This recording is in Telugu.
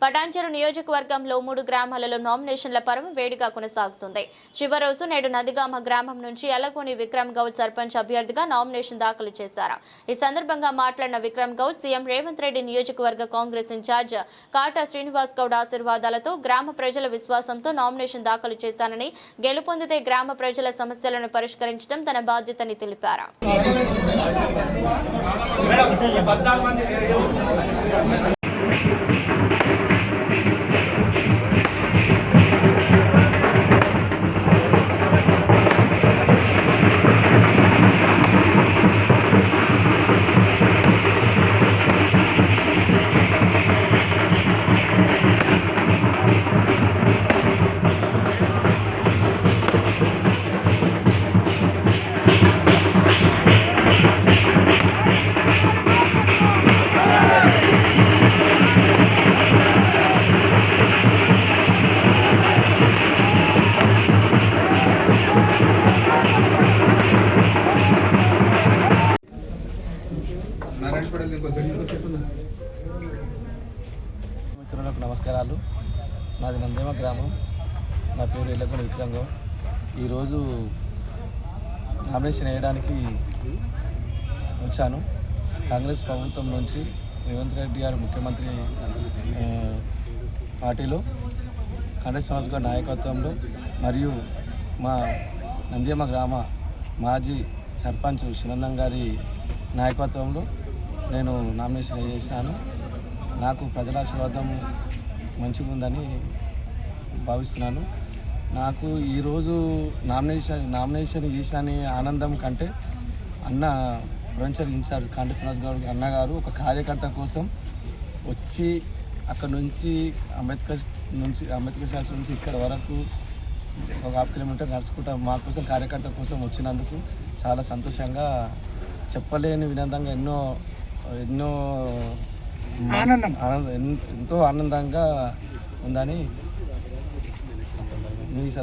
పటాన్చెరు నియోజకవర్గంలో 3 గ్రామాలలో నామినేషన్ల పర్వం వేడిగా కొనసాగుతుంది. చివరి రోజు నేడు నదిగామ గ్రామం నుంచి ఎలగోని విక్రమ్ గౌడ్ సర్పంచ్ అభ్యర్థిగా నామినేషన్ దాఖలు చేశారు. ఈ సందర్భంగా మాట్లాడిన విక్రమ్ గౌడ్ సీఎం రేవంత్ రెడ్డి నియోజకవర్గ కాంగ్రెస్ ఇన్ఛార్జ్ కాటా శ్రీనివాస్ గౌడ్ ఆశీర్వాదాలతో గ్రామ ప్రజల విశ్వాసంతో నామినేషన్ దాఖలు చేశానని, గెలుపొందితే గ్రామ ప్రజల సమస్యలను పరిష్కరించడం తన బాధ్యతని తెలిపారు. మిత్రులకు నమస్కారాలు. నాది నందేమ గ్రామం. నా పేరు ఎల్లగొండ విక్రమ్ గౌడ్. ఈరోజు నామినేషన్ వేయడానికి వచ్చాను. కాంగ్రెస్ ప్రభుత్వం నుంచి రేవంత్ రెడ్డి గారు ముఖ్యమంత్రి పార్టీలో కాంగ్రెస్ శ్రీనివాస్ గారి నాయకత్వంలో మరియు మా నందేమ గ్రామ మాజీ సర్పంచ్ సునందం గారి నాయకత్వంలో నేను నామినేషన్ చేసినాను. నాకు ప్రజల ఆశీర్వాదం మంచిగా ఉందని భావిస్తున్నాను. నాకు ఈరోజు నామినేషన్ చేసిన ఆనందం కంటే అన్న ప్రొవిన్షియల్ ఇన్ఛార్జ్ కాంటా శ్రీనివాస్ గౌడ్ అన్నగారు ఒక కార్యకర్త కోసం వచ్చి అక్కడ నుంచి అంబేద్కర్ శాస్త్రి నుంచి ఇక్కడ వరకు ఒక 1/2 కిలోమీటర్ నడుచుకుంటా మా కోసం కార్యకర్త కోసం వచ్చినందుకు చాలా సంతోషంగా, చెప్పలేని విధంగా ఎంతో ఆనందంగా ఉందని మీ